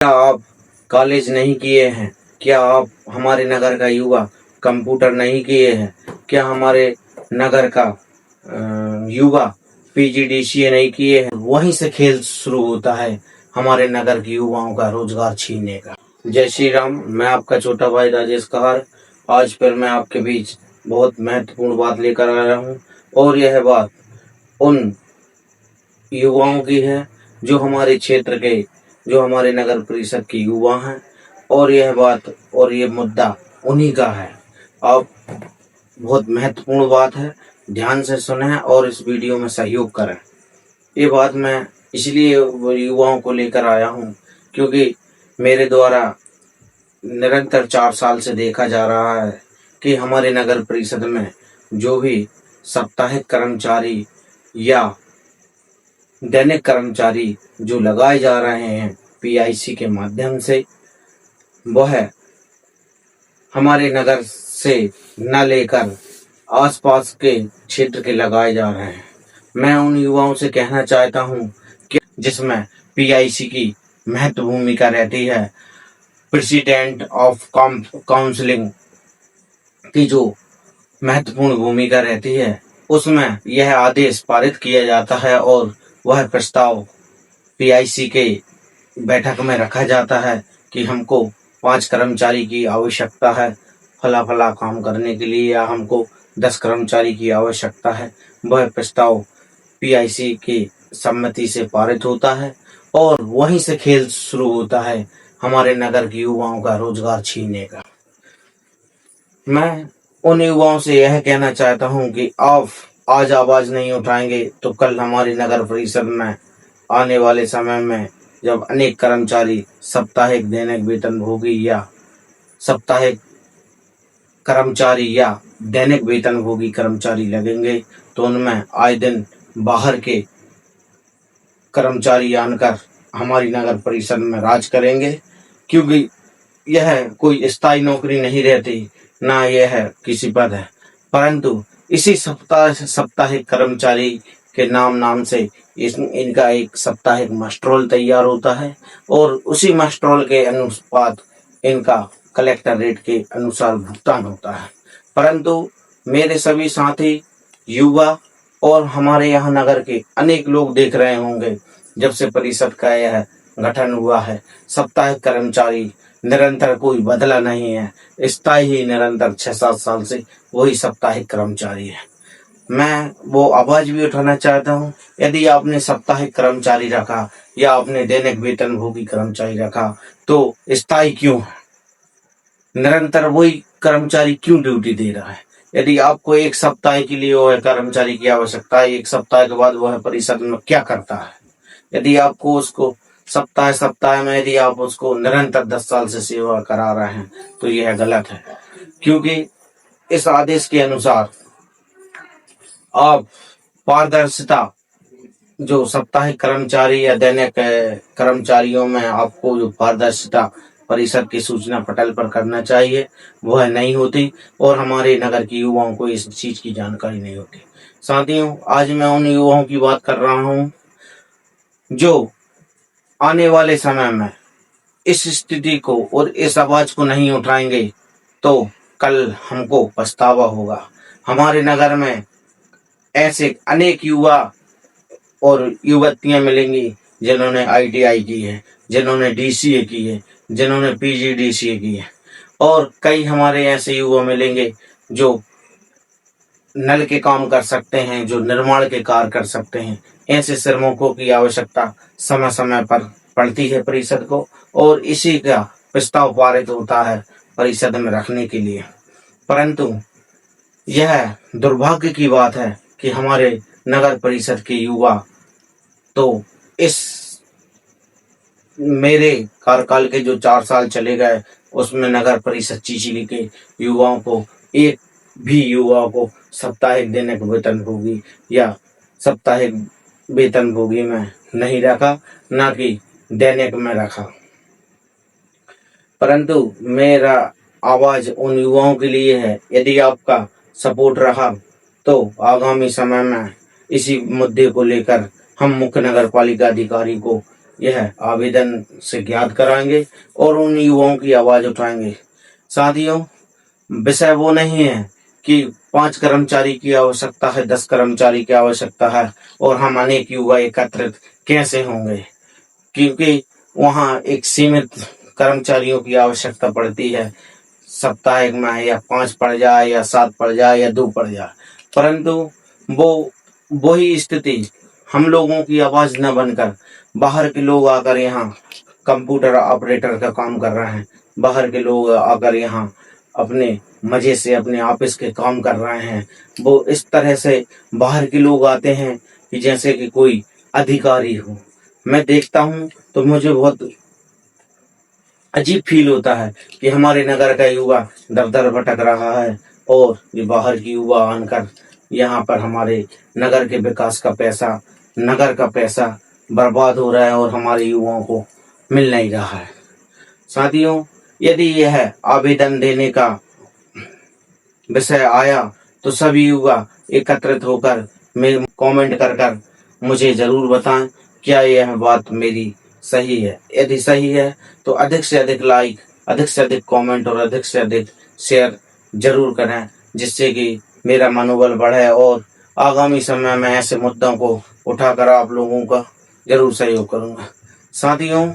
क्या आप कॉलेज नहीं किए हैं? क्या आप हमारे नगर का युवा कंप्यूटर नहीं किए हैं? क्या हमारे नगर का युवा पीजीडीसीए नहीं किए हैं? वहीं से खेल शुरू होता है हमारे नगर के युवाओं का रोजगार छीनने का। जय श्री राम। मैं आपका छोटा भाई राजेश कहार आज फिर मैं आपके बीच बहुत महत्वपूर्ण बात लेकर आया हूँ और यह बात उन युवाओं की है जो हमारे क्षेत्र के, जो हमारे नगर परिषद के युवा हैं और यह बात और ये मुद्दा उन्हीं का है। अब बहुत महत्वपूर्ण बात है, ध्यान से सुनें और इस वीडियो में सहयोग करें। ये बात मैं इसलिए युवाओं को लेकर आया हूँ क्योंकि मेरे द्वारा निरंतर 4 साल से देखा जा रहा है कि हमारे नगर परिषद में जो भी साप्ताहिक कर्मचारी या दैनिक कर्मचारी जो लगाए जा रहे हैं पीआईसी के माध्यम से, वह हमारे नगर से न लेकर आसपास के क्षेत्र के लगाए जा रहे हैं। मैं उन युवाओं से कहना चाहता हूं कि जिसमें पीआईसी की महत्व भूमिका रहती है, प्रेसिडेंट ऑफ काउंसिलिंग की जो महत्वपूर्ण भूमिका रहती है, उसमें यह आदेश पारित किया जाता है और वह प्रस्ताव पीआईसी के बैठक में रखा जाता है कि हमको 5 कर्मचारी की आवश्यकता है फला फला काम करने के लिए, या हमको 10 कर्मचारी की आवश्यकता है। वह प्रस्ताव पीआईसी की सम्मति से पारित होता है और वहीं से खेल शुरू होता है हमारे नगर के युवाओं का रोजगार छीनने का। मैं उन युवाओं से यह कहना चाहता हूं कि आप आज आवाज नहीं उठाएंगे तो कल हमारी नगर परिषद में आने वाले समय में जब अनेक कर्मचारी साप्ताहिक दैनिक वेतनभोगी या साप्ताहिक कर्मचारी या दैनिक वेतनभोगी कर्मचारी लगेंगे तो उनमें आए दिन बाहर के कर्मचारी आकर हमारी नगर परिषद में राज करेंगे, क्योंकि यह कोई स्थायी नौकरी नहीं रहती, ना यह किसी पद है, परंतु इसी साप्ताहिक कर्मचारी के नाम से इनका एक साप्ताहिक मस्ट्रोल तैयार होता है और उसी मस्ट्रोल के अनुपात इनका कलेक्टर रेट के अनुसार भुगतान होता है। परंतु मेरे सभी साथी युवा और हमारे यहाँ नगर के अनेक लोग देख रहे होंगे, जब से परिषद का यह गठन हुआ है साप्ताहिक कर्मचारी निरंतर कोई बदला नहीं है, स्थायी ही निरंतर 6-7 साल से वही साप्ताहिक कर्मचारी है। मैं वो आवाज भी उठाना चाहता हूँ, यदि आपने साप्ताहिक कर्मचारी रखा या आपने दैनिक वेतनभोगी कर्मचारी रखा तो स्थायी क्यों है? निरंतर वही कर्मचारी क्यों ड्यूटी दे रहा है? यदि आपको एक सप्ताह के लिए वह कर्मचारी की आवश्यकता है, एक सप्ताह के बाद वह परिषद में क्या करता है? यदि आपको उसको सप्ताह में यदि आप उसको निरंतर 10 साल से सेवा करा रहे हैं तो यह गलत है, क्योंकि इस आदेश के अनुसार आप पारदर्शिता, जो साप्ताहिक कर्मचारी या दैनिक कर्मचारियों में आपको जो पारदर्शिता परिषद की सूचना पटल पर करना चाहिए वह नहीं होती और हमारे नगर के युवाओं को इस चीज की जानकारी नहीं होती। साथियों, आज मैं उन युवाओं की बात कर रहा हूँ जो आने वाले समय में इस स्थिति को और इस आवाज को नहीं उठाएंगे तो कल हमको पछतावा होगा। हमारे नगर में ऐसे अनेक युवा और युवतियां मिलेंगी जिन्होंने आईटीआई की है, जिन्होंने डीसीए की है, जिन्होंने पीजीडीसीए की है, और कई हमारे ऐसे युवा मिलेंगे जो नल के काम कर सकते हैं, जो निर्माण के कार्य कर सकते हैं। ऐसे श्रमिकों की आवश्यकता समय समय पर पड़ती है परिषद को और इसी का प्रस्ताव पारित होता है परिषद में रखने के लिए। परंतु यह दुर्भाग्य की बात है कि हमारे नगर परिषद के युवा तो इस मेरे कार्यकाल के जो 4 साल चले गए उसमें नगर परिषद चिचिली के युवाओं को, एक भी युवा को साप्ताहिक दैनिक वेतनभोगी या साप्ताहिक वेतनभोगी में नहीं रखा, ना कि दैनिक में रखा। परंतु मेरा आवाज उन युवाओं के लिए है, यदि आपका सपोर्ट रहा तो आगामी समय में इसी मुद्दे को लेकर हम मुख्य नगर पालिका अधिकारी को यह आवेदन से ज्ञात कराएंगे और उन युवाओं की आवाज उठाएंगे। साथियों, विषय वो नहीं है कि 5 कर्मचारी की आवश्यकता है, 10 कर्मचारी की आवश्यकता है और हम अनेक युवा एकत्रित कैसे होंगे, क्योंकि वहाँ एक सीमित कर्मचारियों की आवश्यकता पड़ती है। साप्ताहिक में या 5 पड़ जाए या 7 पड़ जाए या 2 पड़ जाए, परंतु वही स्थिति हम लोगों की आवाज न बनकर बाहर के लोग आकर यहाँ कंप्यूटर ऑपरेटर का काम कर रहे हैं, बाहर के लोग आकर यहाँ अपने मजे से अपने ऑफिस के काम कर रहे हैं। वो इस तरह से बाहर के लोग आते हैं कि जैसे कि कोई अधिकारी हो। मैं देखता हूँ तो मुझे बहुत अजीब फील होता है कि हमारे नगर का युवा दर दर भटक रहा है और ये बाहर की युवा आकर यहाँ पर हमारे नगर के विकास का पैसा, नगर का पैसा बर्बाद हो रहा है और हमारे युवाओं को मिल नहीं रहा है। साथियों, यदि यह आवेदन देने का विषय आया तो सभी युवा एकत्रित होकर मेरे कमेंट कर मुझे जरूर बताएं क्या यह बात मेरी सही है। यदि सही है तो अधिक से अधिक लाइक, अधिक से अधिक कमेंट और अधिक से अधिक शेयर जरूर करें, जिससे कि मेरा मनोबल बढ़े और आगामी समय में ऐसे मुद्दों को उठाकर आप लोगों का जरूर सहयोग करूंगा। साथियों,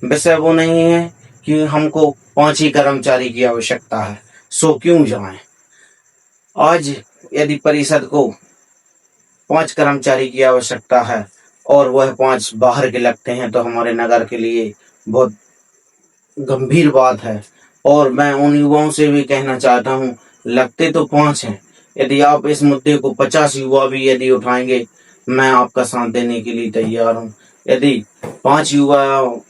विषय वो नहीं है कि हमको 5 ही कर्मचारी की आवश्यकता है, सो क्यों जाएं। आज यदि परिषद को 5 कर्मचारी की आवश्यकता है और वह 5 बाहर के लगते हैं तो हमारे नगर के लिए बहुत गंभीर बात है। और मैं उन युवाओं से भी कहना चाहता हूँ, लगते तो 5 हैं, यदि आप इस मुद्दे को 50 युवा भी यदि उठाएंगे, मैं आपका साथ देने के लिए तैयार हूँ। यदि 5 युवा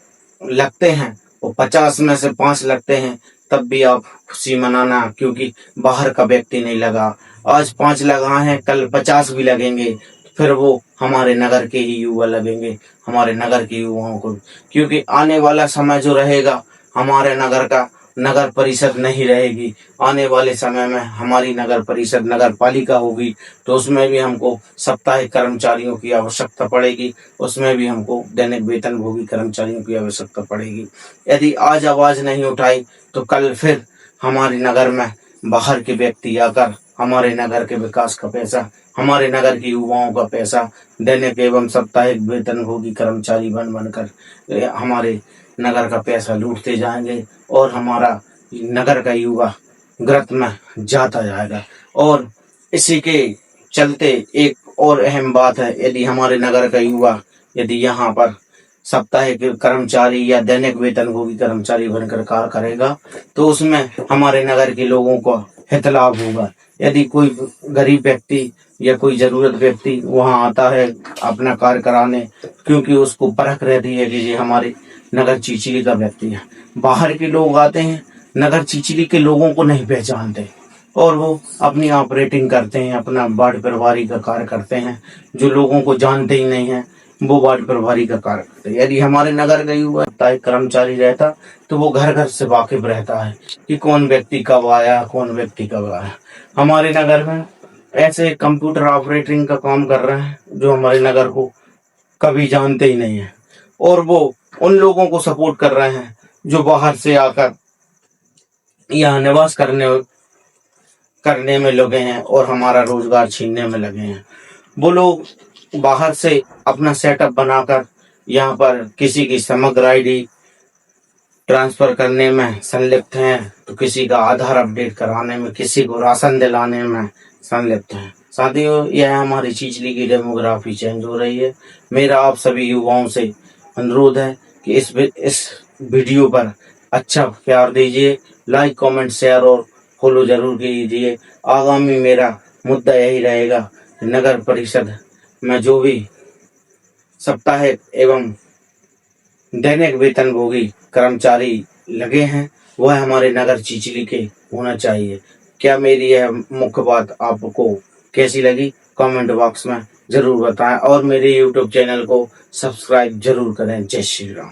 लगते हैं और 50 में से 5 लगते हैं, तब भी आप खुशी मनाना, क्योंकि बाहर का व्यक्ति नहीं लगा। आज 5 लगा है, कल 50 भी लगेंगे, फिर वो हमारे नगर के ही युवा लगेंगे, हमारे नगर के युवाओं को। क्योंकि आने वाला समय जो रहेगा, हमारे नगर का नगर परिषद नहीं रहेगी। आने वाले समय में हमारी नगर परिषद नगर पालिका होगी, तो उसमें भी हमको साप्ताहिक कर्मचारियों की आवश्यकता पड़ेगी, उसमें भी हमको दैनिक वेतनभोगी कर्मचारियों की आवश्यकता पड़ेगी। यदि आज आवाज नहीं उठाई तो कल फिर हमारे नगर में बाहर के व्यक्ति आकर हमारे नगर के विकास का पैसा, हमारे नगर के युवाओं का पैसा, दैनिक एवं साप्ताहिक वेतनभोगी कर्मचारी बनकर हमारे नगर का पैसा लूटते जाएंगे और हमारा नगर का युवा ग्रत में जाता जाएगा। और इसी के चलते एक और अहम बात है, यदि हमारे नगर का युवा यदि यहाँ पर साप्ताहिक कर्मचारी या दैनिक वेतनभोगी कर्मचारी बनकर कार्य करेगा तो उसमें हमारे नगर के लोगों को हित लाभ होगा। यदि कोई गरीब व्यक्ति या कोई जरूरत व्यक्ति वहां आता है अपना कार्य कराने, क्योंकि उसको परख रहती है कि ये हमारे नगर चिचिली का व्यक्ति है। बाहर के लोग आते हैं, नगर चिचिली के लोगों को नहीं पहचानते और वो अपनी ऑपरेटिंग करते हैं, अपना वार्ड प्रभारी का कार्य करते हैं। जो लोगों को जानते ही नहीं है वो वार्ड प्रभारी का कार्य करते हैं। यदि हमारे नगर का युवा कर्मचारी रहता तो वो घर घर से वाकिफ रहता है कि कौन व्यक्ति कब आया, कौन व्यक्ति कब आया। हमारे नगर में ऐसे कंप्यूटर ऑपरेटिंग का काम कर रहे हैं जो हमारे नगर को कभी जानते ही नहीं है, और वो उन लोगों को सपोर्ट कर रहे हैं जो बाहर से आकर यहाँ निवास करने में लगे हैं और हमारा रोजगार छीनने में लगे हैं। वो लोग बाहर से अपना सेटअप बनाकर यहाँ पर किसी की समग्र आईडी ट्रांसफर करने में संलिप्त हैं, तो किसी का आधार अपडेट कराने में, किसी को राशन दिलाने में संलिप्त हैं। साथियों, यह हमारी चिचली की डेमोग्राफी चेंज हो रही है। मेरा आप सभी युवाओं से अनुरोध है कि इस वीडियो पर अच्छा प्यार दीजिए, लाइक कमेंट शेयर और फॉलो जरूर कीजिए। आगामी मेरा मुद्दा यही रहेगा कि नगर परिषद में जो भी साप्ताहिक एवं दैनिक वेतनभोगी कर्मचारी लगे हैं वह हमारे नगर चिचली के होना चाहिए। क्या मेरी यह मुख्य बात आपको कैसी लगी, कमेंट बॉक्स में जरूर बताएं और मेरे YouTube चैनल को सब्सक्राइब जरूर करें। जय श्री राम।